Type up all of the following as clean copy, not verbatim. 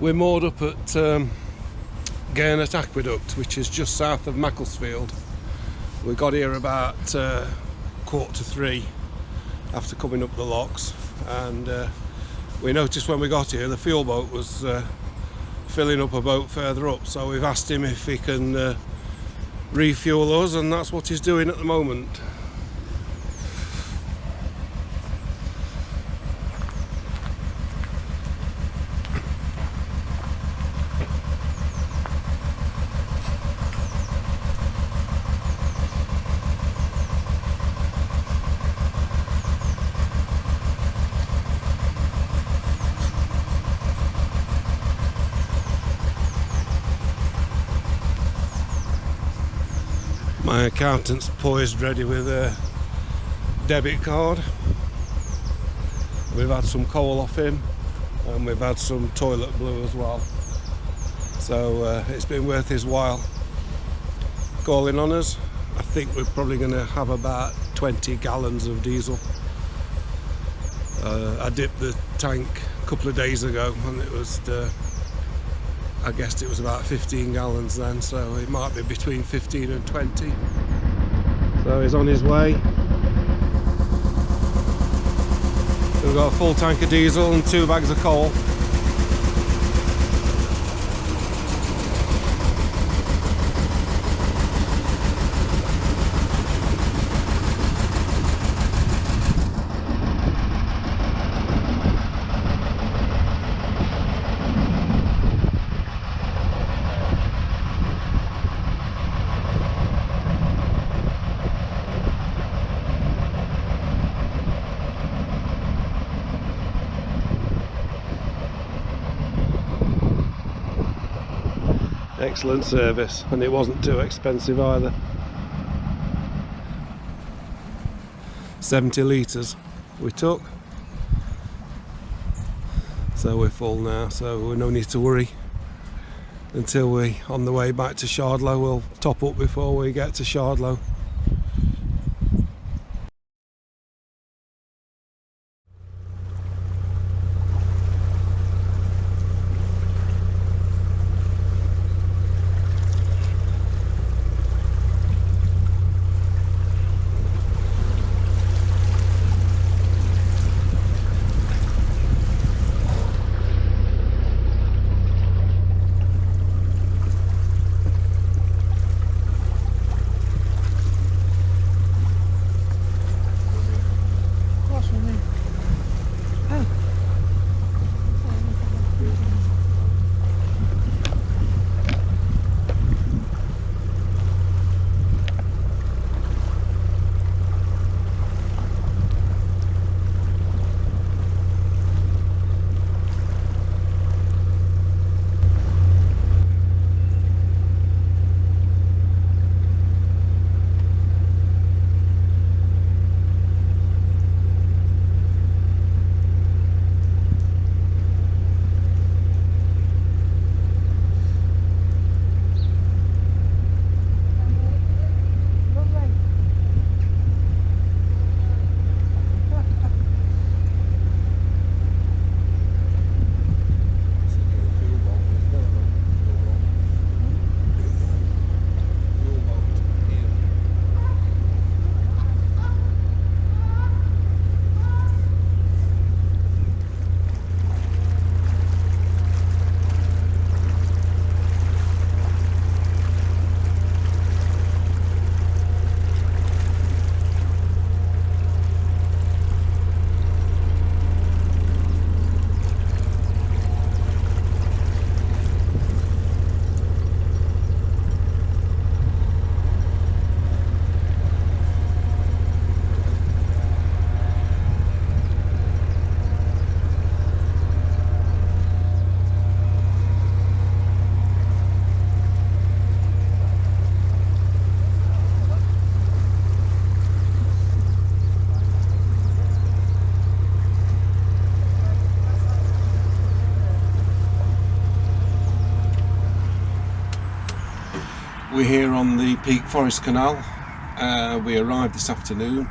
We're moored up at Garnet Aqueduct, which is just south of Macclesfield. We got here about 2:45 after coming up the locks, and we noticed when we got here the fuel boat was filling up a boat further up, so we've asked him if he can refuel us, and that's what he's doing at the moment. My accountant's poised ready with a debit card. We've had some coal off him, and we've had some toilet blue as well. So it's been worth his while calling on us. I think we're probably going to have about 20 gallons of diesel. I dipped the tank a couple of days ago, and it was I guessed it was about 15 gallons then, so it might be between 15 and 20. So he's on his way. We've got a full tank of diesel and 2 bags of coal. Excellent service, and it wasn't too expensive either. 70 litres we took, so we're full now, so we've no need to worry until we on the way back to Shardlow. We'll top up before we get to Shardlow. We're here on the Peak Forest Canal. We arrived this afternoon.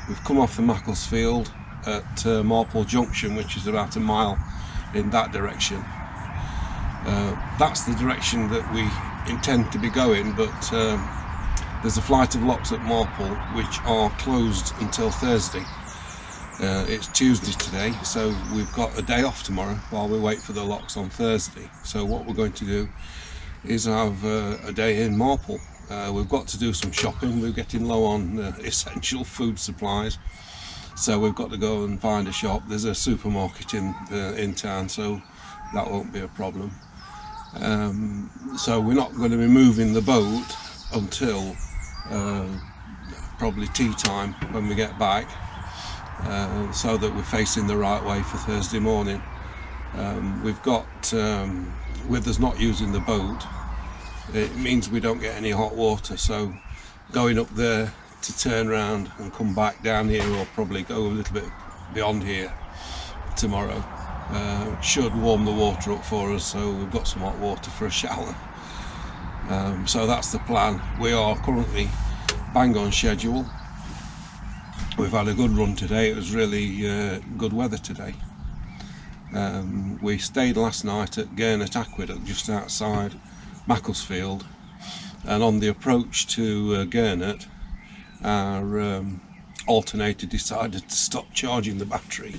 We've come off the Macclesfield at Marple Junction, which is about a mile in that direction. That's the direction that we intend to be going, but there's a flight of locks at Marple which are closed until Thursday. It's Tuesday today, so we've got a day off tomorrow while we wait for the locks on Thursday. So what we're going to do is have a day in Marple. We've got to do some shopping. We're getting low on essential food supplies, so we've got to go and find a shop. There's a supermarket in town, so that won't be a problem. So we're not going to be moving the boat until probably tea time when we get back, so that we're facing the right way for Thursday morning. We've got, with us not using the boat, it means we don't get any hot water, so going up there to turn around and come back down here, or probably go a little bit beyond here tomorrow, should warm the water up for us, so we've got some hot water for a shower. So that's the plan. We are currently bang on schedule. We've had a good run today. It was really good weather today. We stayed last night at Gurnet Aqueduct just outside Macclesfield, and on the approach to Gurnet, our alternator decided to stop charging the battery.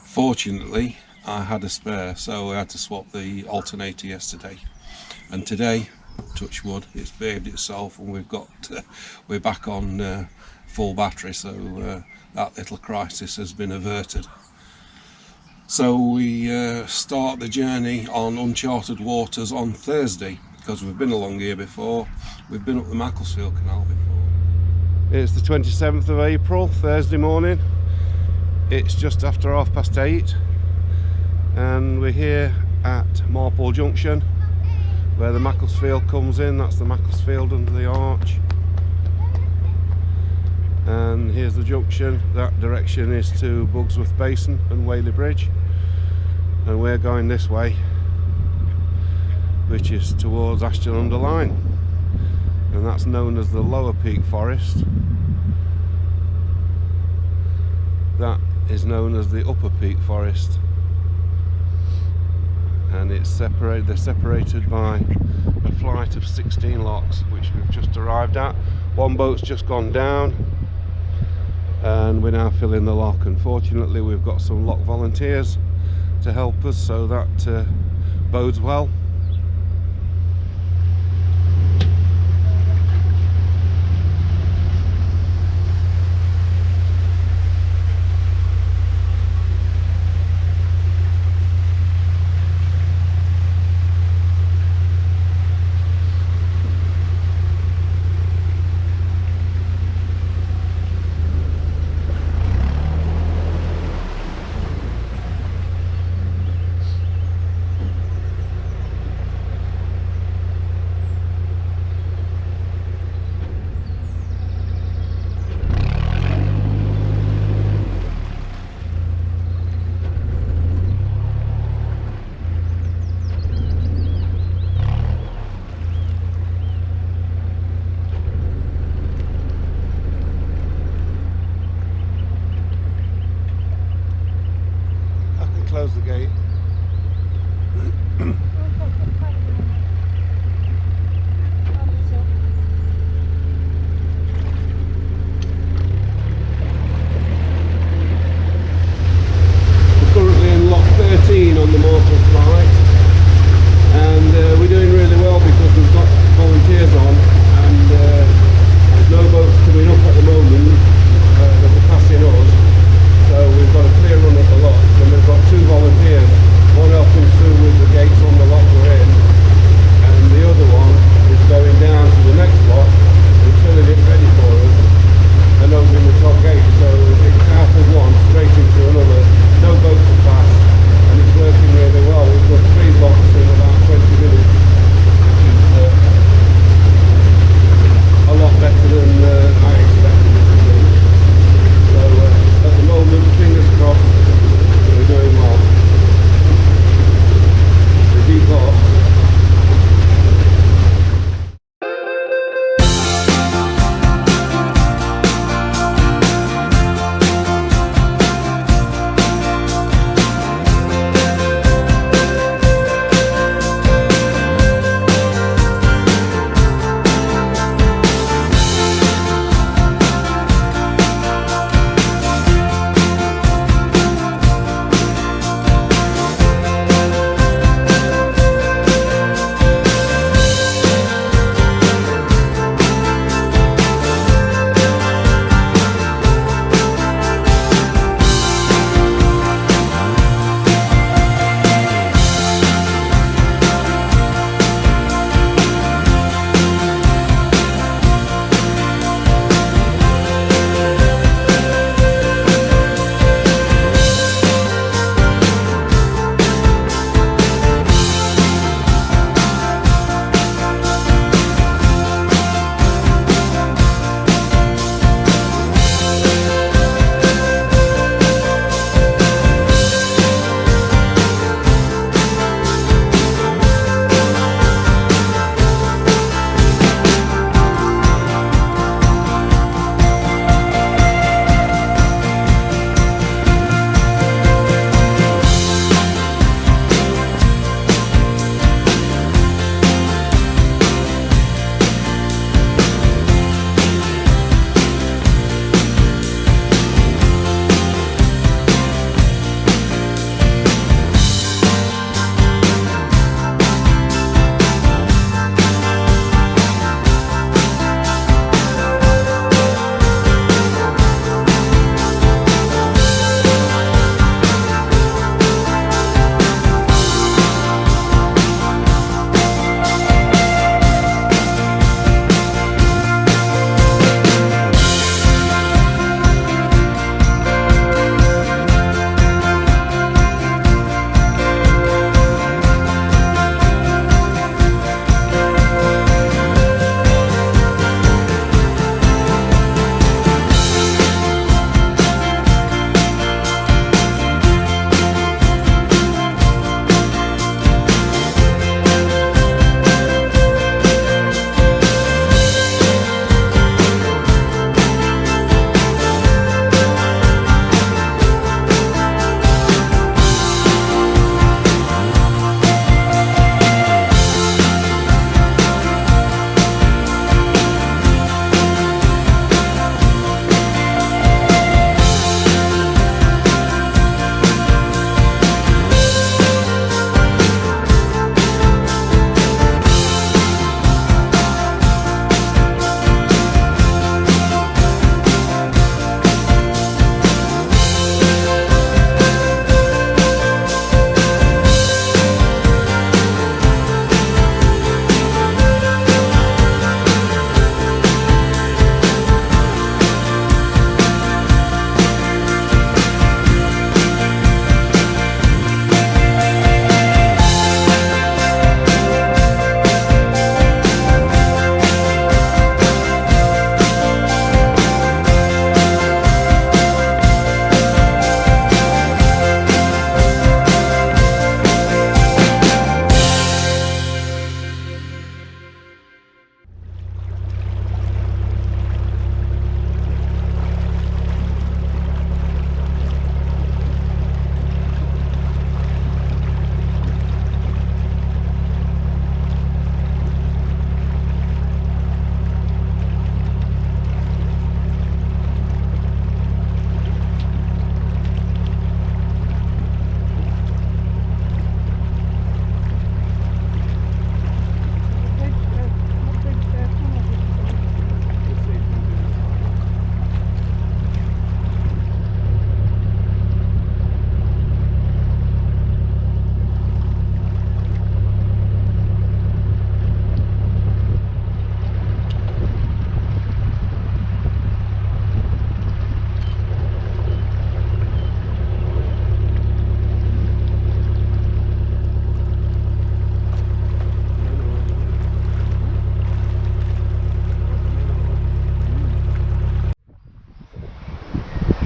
Fortunately, I had a spare, so I had to swap the alternator yesterday, and today, touch wood, it's behaved itself, and we're back on full battery, so that little crisis has been averted. So we start the journey on uncharted waters on Thursday, because we've been along here before. We've been up the Macclesfield Canal before. It's the 27th of April, Thursday morning. It's just after 8:30, and we're here at Marple Junction, where the Macclesfield comes in. That's the Macclesfield under the arch. And here's the junction. That direction is to Bugsworth Basin and Whaley Bridge, and we're going this way, which is towards Ashton under Lyne, and that's known as the Lower Peak Forest. That is known as the Upper Peak Forest, and it's separated. They're separated by a flight of 16 locks, which we've just arrived at. One boat's just gone down, and we're now filling the lock. Unfortunately, we've got some lock volunteers to help us, so that bodes well.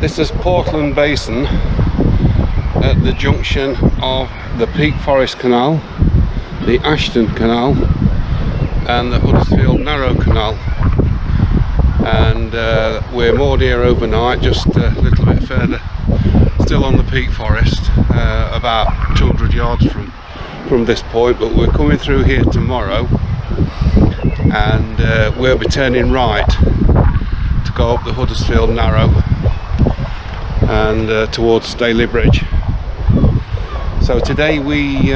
This is Portland Basin at the junction of the Peak Forest Canal, the Ashton Canal and the Huddersfield Narrow Canal, and we're moored here overnight, just a little bit further, still on the Peak Forest, about 200 yards from this point, but we're coming through here tomorrow, and we'll be turning right to go up the Huddersfield Narrow and towards Staley Bridge. So today we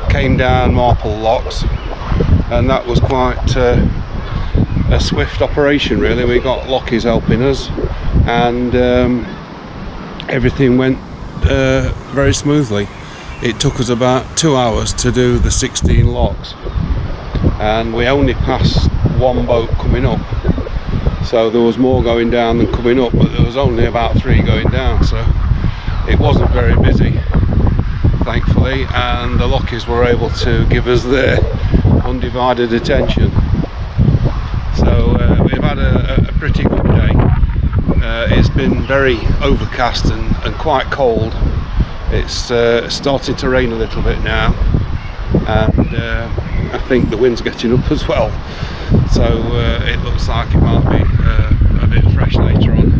came down Marple Locks, and that was quite a swift operation really. We got lockies helping us, and everything went very smoothly. It took us about 2 hours to do the 16 locks, and we only passed one boat coming up, so there was more going down than coming up, but there was only about 3 going down, so it wasn't very busy, thankfully, and the lockies were able to give us their undivided attention. So we've had a pretty good day. It's been very overcast and quite cold. It's starting to rain a little bit now, and I think the wind's getting up as well, so it looks like it might be a bit fresh later on.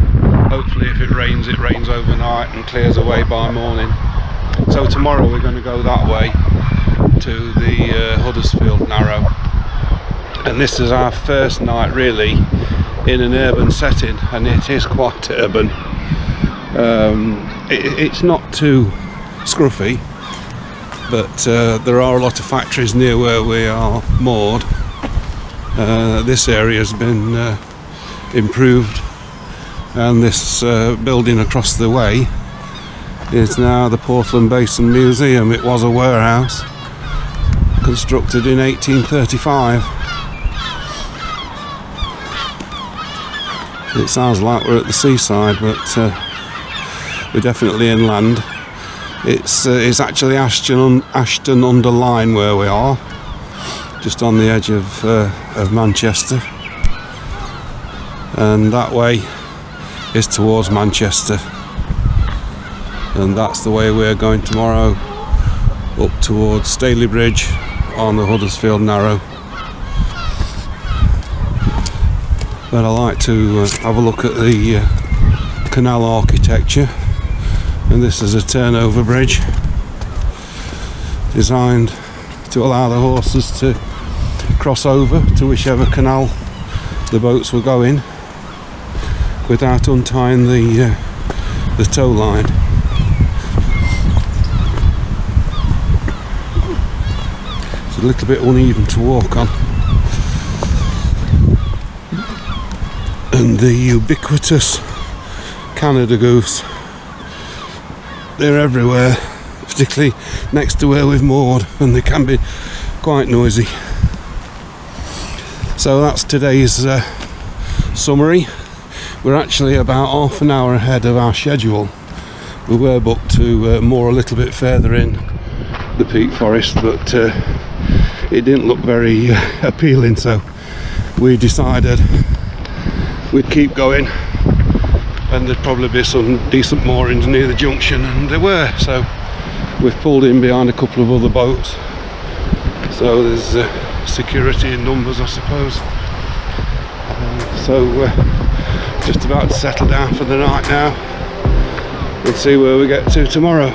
Hopefully if it rains overnight and clears away by morning. So tomorrow we're going to go that way to the Huddersfield Narrow, and this is our first night really in an urban setting, and it is quite urban. It's not too scruffy, but there are a lot of factories near where we are moored. This area has been improved, and this building across the way is now the Portland Basin Museum. It was a warehouse constructed in 1835. It sounds like we're at the seaside, but we're definitely inland. It's actually Ashton under Lyne where we are, just on the edge of Manchester, and that way is towards Manchester, and that's the way we're going tomorrow, up towards Staley Bridge on the Huddersfield Narrow. But I like to have a look at the canal architecture, and this is a turnover bridge designed to allow the horses to cross over to whichever canal the boats were going without untying the tow line. It's a little bit uneven to walk on, and the ubiquitous Canada goose, they're everywhere, particularly next to where we've moored, and they can be quite noisy. So that's today's summary. We're actually about half an hour ahead of our schedule. We were booked to moor a little bit further in the Peak Forest, but it didn't look very appealing, so we decided we'd keep going, and there'd probably be some decent moorings near the junction, and there were, so we've pulled in behind a couple of other boats, so there's security in numbers, I suppose. So we're just about to settle down for the night now and see where we get to tomorrow.